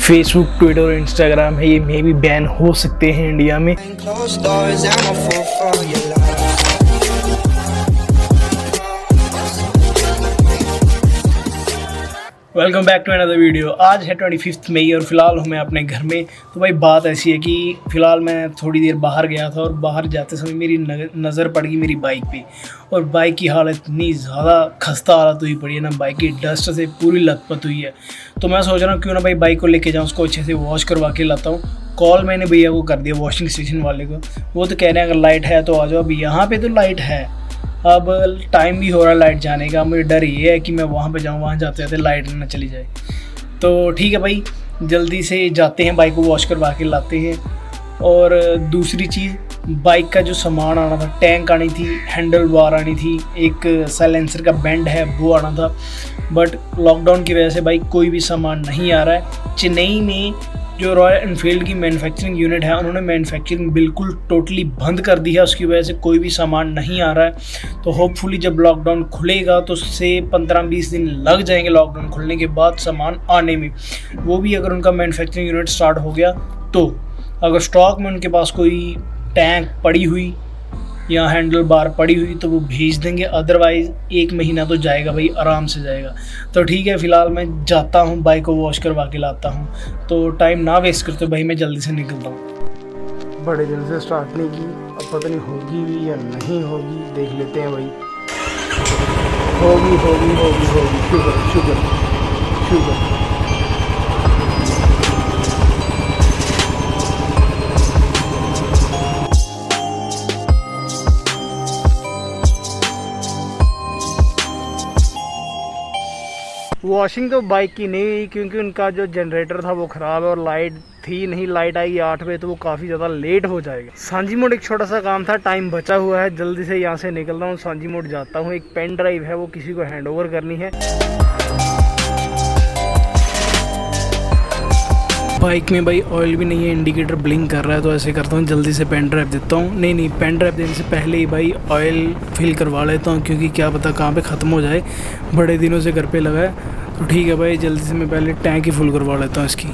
Facebook, Twitter और Instagram है, ये मे भी बैन हो सकते हैं इंडिया में। Welcome back to another video. आज है 25 मई और फिलहाल हूँ मैं अपने घर में। तो भाई बात ऐसी है कि फ़िलहाल मैं थोड़ी देर बाहर गया था और बाहर जाते समय मेरी नज़र पड़ गई मेरी बाइक पे, और बाइक की हालत इतनी ज़्यादा खस्ता हालत हुई पड़ी है ना, बाइक की डस्ट से पूरी लथपथ हुई है। तो मैं सोच रहा हूँ क्यों ना भाई बाइक को लेके जाऊँ, उसको अच्छे से वॉश करवा के लाता हूँ। कॉल मैंने भैया को कर दिया, वॉशिंग स्टेशन वाले को। वो तो कह रहे हैं अगर लाइट है तो आ जाओ। अभी यहाँ पे तो लाइट है, अब टाइम भी हो रहा है लाइट जाने का। मुझे डर ये है कि मैं वहाँ पे जाऊँ, वहाँ जाते जाते लाइट ना चली जाए। तो ठीक है भाई, जल्दी से जाते हैं, बाइक को वॉश करवा के लाते हैं। और दूसरी चीज़, बाइक का जो सामान आना था, टैंक आनी थी, हैंडल बार आनी थी, एक साइलेंसर का बैंड है वो आना था। बट लॉकडाउन की वजह से भाई कोई भी सामान नहीं आ रहा है। चेन्नई में जो रॉयल एनफील्ड की मैन्युफैक्चरिंग यूनिट है, उन्होंने मैन्युफैक्चरिंग बिल्कुल टोटली बंद कर दी है। उसकी वजह से कोई भी सामान नहीं आ रहा है। तो होपफुली जब लॉकडाउन खुलेगा तो उससे 15-20 दिन लग जाएंगे लॉकडाउन खुलने के बाद सामान आने में। वो भी अगर उनका मैन्युफैक्चरिंग यूनिट स्टार्ट हो गया तो। अगर स्टॉक में उनके पास कोई टैंक पड़ी हुई या हैंडल बार पड़ी हुई तो वो भेज देंगे, अदरवाइज़ 1 महीना तो जाएगा भाई, आराम से जाएगा। तो ठीक है, फ़िलहाल मैं जाता हूँ, बाइक को वॉश करवा के लाता हूँ। तो टाइम ना वेस्ट करते भाई, मैं जल्दी से निकलता हूँ। बड़े दिन से स्टार्ट नहीं की, अब पता नहीं होगी भी या नहीं होगी, देख लेते हैं भाई। होगी होगी होगी होगी, शुक्र शुक्र शुक्र। वॉशिंग तो बाइक की नहीं हुई क्योंकि उनका जो जनरेटर था वो ख़राब है और लाइट थी नहीं। लाइट आई 8 बजे तो वो काफ़ी ज़्यादा लेट हो जाएगा। सांझी मोड़ एक छोटा सा काम था, टाइम बचा हुआ है, जल्दी से यहाँ से निकलता हूँ, सांझी मोड़ जाता हूँ। एक पेन ड्राइव है वो किसी को हैंड ओवर करनी है। बाइक में भाई ऑयल भी नहीं है, इंडिकेटर ब्लिंक कर रहा है। तो ऐसे करता हूँ, जल्दी से पेन ड्राइव देता हूँ। नहीं, पेन ड्राइव देने से पहले ही भाई ऑयल फिल करवा लेता हूँ, क्योंकि क्या पता कहाँ पे ख़त्म हो जाए। बड़े दिनों से घर पे लगा है। तो ठीक है भाई, जल्दी से मैं पहले टैंक ही फुल करवा लेता हूँ इसकी।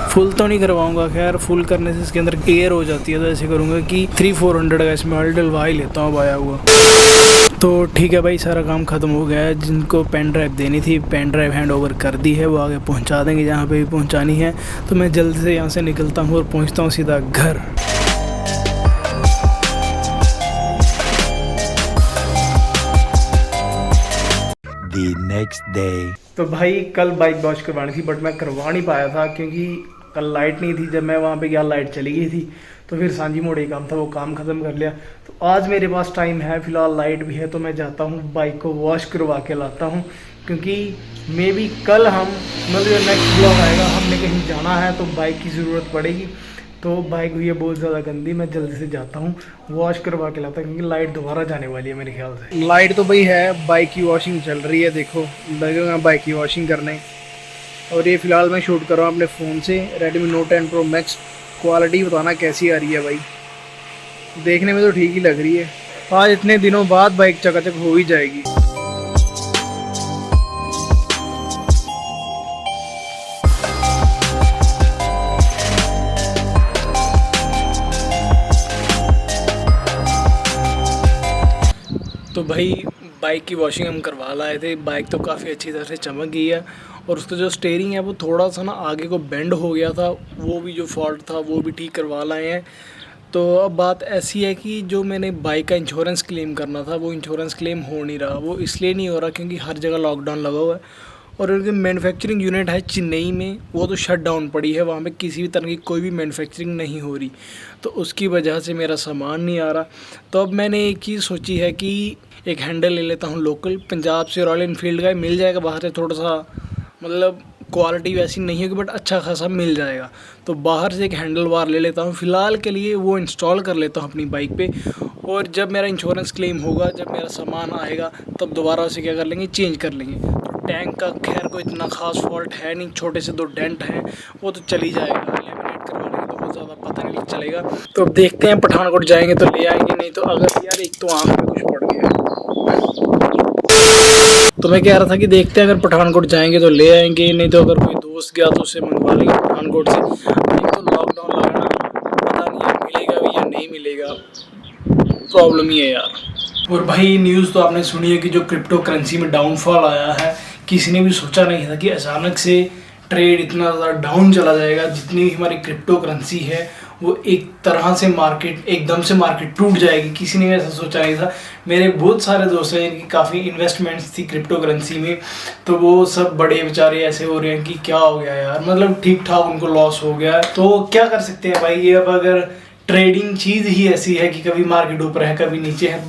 फुल तो नहीं करवाऊँगा, खैर फुल करने से इसके अंदर एयर हो जाती है। तो ऐसे करूँगा कि 300-400 का इसमें ऑयल डलवा ही लेता हूँ आया हुआ। तो ठीक है भाई, सारा काम ख़त्म हो गया है। जिनको पेन ड्राइव देनी थी, पेन ड्राइव हैंड ओवर कर दी है, वो आगे पहुंचा देंगे जहाँ पे भी पहुंचानी है। तो मैं जल्दी से यहाँ से निकलता हूँ और पहुंचता हूँ सीधा घर। The next day. तो भाई कल बाइक वॉश करवानी थी, बट मैं करवा नहीं पाया था क्योंकि कल लाइट नहीं थी। जब मैं वहाँ पे गया लाइट चली गई थी, तो फिर सांझी मोड़ ही काम था, वो काम ख़त्म कर लिया। तो आज मेरे पास टाइम है, फ़िलहाल लाइट भी है, तो मैं जाता हूँ बाइक को वॉश करवा के लाता हूँ। क्योंकि मे बी कल हम मतलब नेक्स्ट ब्लॉग आएगा, हमने कहीं जाना है तो बाइक की ज़रूरत पड़ेगी। तो बाइक हुई है बहुत ज़्यादा गंदी, मैं जल्दी से जाता हूँ वॉश करवा के लाता हूँ, क्योंकि लाइट दोबारा जाने वाली है मेरे ख्याल से। लाइट तो भाई है, बाइक की वॉशिंग चल रही है, देखो लगेगा बाइक की वॉशिंग करने। और ये फ़िलहाल मैं शूट कर रहा हूँ अपने फ़ोन से, Redmi Note 10 Pro Max। Quality बताना कैसी आ रही है भाई, देखने में तो ठीक ही लग रही है। आज इतने दिनों बाद बाइक चकाचक हो ही जाएगी। तो भाई बाइक की वॉशिंग हम करवा लाए थे। बाइक तो काफ़ी अच्छी तरह से चमक गई है, और उसका जो स्टीयरिंग है वो थोड़ा सा ना आगे को बेंड हो गया था, वो भी जो फॉल्ट था वो भी ठीक करवा लाए हैं। तो अब बात ऐसी है कि जो मैंने बाइक का इंश्योरेंस क्लेम करना था, वो इंश्योरेंस क्लेम हो नहीं रहा। वो इसलिए नहीं हो रहा क्योंकि हर जगह लॉकडाउन लगा हुआ है, और उनकी मैन्युफैक्चरिंग यूनिट है चेन्नई में, वो तो शट डाउन पड़ी है। वहाँ पे किसी भी तरह की कोई भी मैन्युफैक्चरिंग नहीं हो रही, तो उसकी वजह से मेरा सामान नहीं आ रहा। तो अब मैंने एक चीज़ सोची है कि एक हैंडल ले लेता हूँ लोकल, पंजाब से रॉयल एनफील्ड का मिल जाएगा। बाहर से थोड़ा सा मतलब क्वालिटी वैसी नहीं होगी, बट अच्छा खासा मिल जाएगा। तो बाहर से एक हैंडल बार ले लेता हूँ फ़िलहाल के लिए, वो इंस्टॉल कर लेता हूँ अपनी बाइक पे। और जब मेरा इंश्योरेंस क्लेम होगा, जब मेरा सामान आएगा, तब दोबारा उसे क्या कर लेंगे, चेंज कर लेंगे। तो टैंक का खैर कोई इतना ख़ास फॉल्ट है नहीं, छोटे से 2 डेंट हैं, वो तो चली जाएगा। लेमिनेट करवा लेंगे तो बहुत ज़्यादा पता नहीं चलेगा। तो अब देखते हैं, पठानकोट जाएंगे तो ले आएंगे, नहीं तो अगर यार एक तो आँख में कुछ पड़ गया। तो मैं कह रहा था कि देखते हैं, अगर पठानकोट जाएंगे तो ले आएंगे, नहीं तो अगर कोई दोस्त गया तो उससे मंगवा लेंगे पठानकोट से। एक तो लॉकडाउन लगा ना, पता नहीं है मिलेगा भी या नहीं मिलेगा, प्रॉब्लम ही है यार। और भाई न्यूज़ तो आपने सुनी है कि जो क्रिप्टो करेंसी में डाउनफॉल आया है, किसी ने भी सोचा नहीं था कि अचानक से ट्रेड इतना ज़्यादा डाउन चला जाएगा। जितनी भी हमारी क्रिप्टो करेंसी है वो एक तरह से मार्केट, एकदम से मार्केट टूट जाएगी, किसी ने ऐसा सोचा नहीं था। मेरे बहुत सारे दोस्त हैं जिनकी काफ़ी इन्वेस्टमेंट्स थी क्रिप्टो करेंसी में, तो वो सब बड़े बेचारे ऐसे हो रहे हैं कि क्या हो गया यार, मतलब ठीक ठाक उनको लॉस हो गया। तो क्या कर सकते हैं भाई, ये अब अगर ट्रेडिंग चीज़ ही ऐसी है कि कभी मार्केट ऊपर है कभी नीचे है,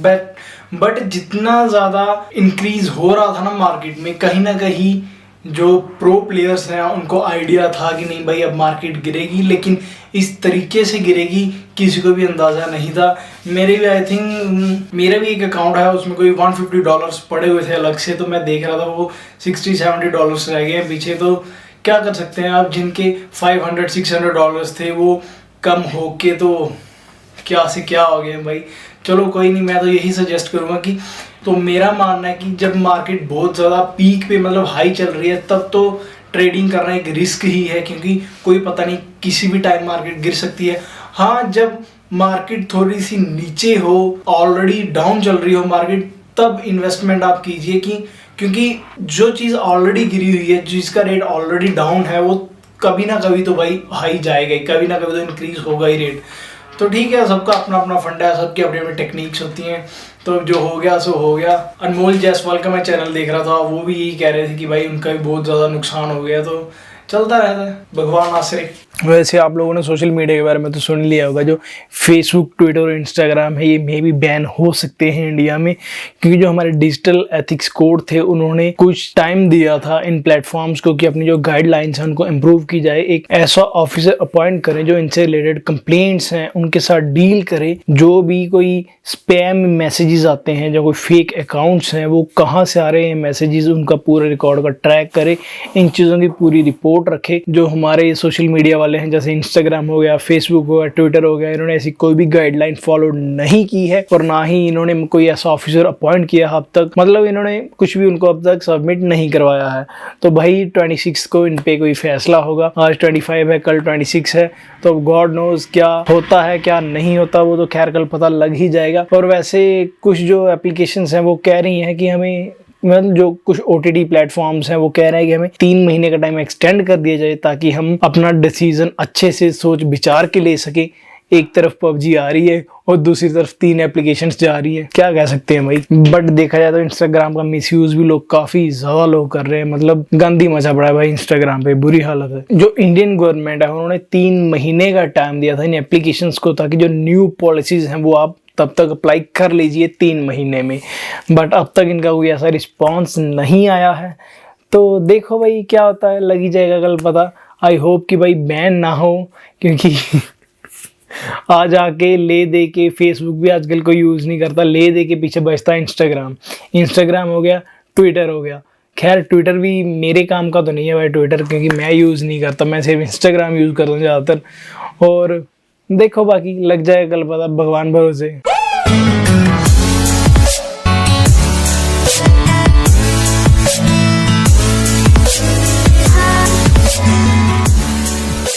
बट जितना ज़्यादा इंक्रीज हो रहा था ना मार्केट में, कहीं ना कहीं जो प्रो प्लेयर्स हैं उनको आइडिया था कि नहीं भाई अब मार्केट गिरेगी, लेकिन इस तरीके से गिरेगी किसी को भी अंदाज़ा नहीं था। मेरे भी आई थिंक मेरा भी एक अकाउंट है, उसमें कोई $150 पड़े हुए थे अलग से, तो मैं देख रहा था वो $60-70 रह गए हैं पीछे। तो क्या कर सकते हैं आप, जिनके $500-600 थे वो कम होके तो क्या से क्या हो गए भाई। चलो कोई नहीं, मैं तो यही सजेस्ट करूँगा कि, तो मेरा मानना है कि जब मार्केट बहुत ज़्यादा पीक पे मतलब हाई चल रही है तब तो ट्रेडिंग करना एक रिस्क ही है, क्योंकि कोई पता नहीं किसी भी टाइम मार्केट गिर सकती है। हाँ, जब मार्केट थोड़ी सी नीचे हो, ऑलरेडी डाउन चल रही हो मार्केट, तब इन्वेस्टमेंट आप कीजिए क्योंकि जो चीज़ ऑलरेडी गिरी हुई है, जिसका रेट ऑलरेडी डाउन है, वो कभी ना कभी तो भाई हाई जाएगा ही, कभी ना कभी तो इंक्रीज होगा ही रेट। तो ठीक है, सबका अपना अपना फंडा है, सबकी अपनी अपनी टेक्निक्स होती हैं, तो जो हो गया सो हो गया। अनमोल जायसवाल का मैं चैनल देख रहा था, वो भी यही कह रहे थे कि भाई उनका भी बहुत ज़्यादा नुकसान हो गया, तो चलता रहता है, भगवान आश्रय। वैसे आप लोगों ने सोशल मीडिया के बारे में तो सुन लिया होगा, जो फेसबुक, ट्विटर और इंस्टाग्राम है, ये मे भी बैन हो सकते हैं इंडिया में, क्योंकि जो हमारे डिजिटल एथिक्स कोड थे उन्होंने कुछ टाइम दिया था इन प्लेटफॉर्म्स को कि अपनी जो गाइडलाइंस हैं उनको इम्प्रूव की जाए। एक ऐसा ऑफिसर अपॉइंट करें जो इनसे रिलेटेड कंप्लेंट्स हैं उनके साथ डील करे, जो भी कोई स्पैम मैसेजेस आते हैं, जो कोई फेक अकाउंट्स हैं वो कहाँ से आ रहे हैं मैसेजेस, उनका पूरा रिकॉर्ड का ट्रैक करे, इन चीज़ों की पूरी रिपोर्ट रखे। जो हमारे सोशल मीडिया वाले हैं, जैसे इंस्टाग्राम हो गया, फेसबुक हो गया, ट्विटर हो गया, इन्होंने ऐसी कोई भी गाइडलाइन फॉलो नहीं की है, और ना ही इन्होंने कोई ऐसा ऑफिसर अपॉइंट किया अब तक, मतलब इन्होंने कुछ भी उनको अब तक सबमिट नहीं करवाया है। तो भाई 26 को इन पे कोई फैसला होगा, आज 25 है, कल 26 है, तो गॉड नोज क्या होता है क्या नहीं होता, वो तो खैर कल पता लग ही जाएगा। और वैसे कुछ जो एप्लीकेशंस हैं वो कह रही हैं कि हमें, मतलब जो कुछ OTT प्लेटफॉर्म्स हैं वो कह रहे हैं कि हमें 3 महीने का टाइम एक्सटेंड कर दिया जाए, ताकि हम अपना डिसीजन अच्छे से सोच विचार के ले सके। एक तरफ PUBG आ रही है और दूसरी तरफ 3 एप्लीकेशंस जा रही है, क्या कह सकते हैं भाई। बट देखा जाए तो इंस्टाग्राम का मिसयूज भी लोग, काफ़ी ज़्यादा लोग कर रहे हैं, मतलब गंदी मचा पड़ा है भाई इंस्टाग्राम पे, बुरी हालत है। जो इंडियन गवर्नमेंट है उन्होंने 3 महीने का टाइम दिया था इन एप्लीकेशंस को, ताकि जो न्यू पॉलिसीज़ हैं वो आप तब तक अप्लाई कर लीजिए 3 महीने में, बट अब तक इनका कोई ऐसा रिस्पॉन्स नहीं आया है। तो देखो भाई क्या होता है, लग ही जाएगा कल पता। आई होप कि भाई बैन ना हो, क्योंकि आज आके ले दे के, फेसबुक भी आजकल कोई यूज़ नहीं करता, ले दे के पीछे बचता है इंस्टाग्राम हो गया, ट्विटर हो गया। खैर ट्विटर भी मेरे काम का तो नहीं है भाई ट्विटर, क्योंकि मैं यूज़ नहीं करता, मैं सिर्फ इंस्टाग्राम यूज़ करता हूँ ज़्यादातर। और देखो बाकी लग जाएगा कल पता, भगवान भरोसे।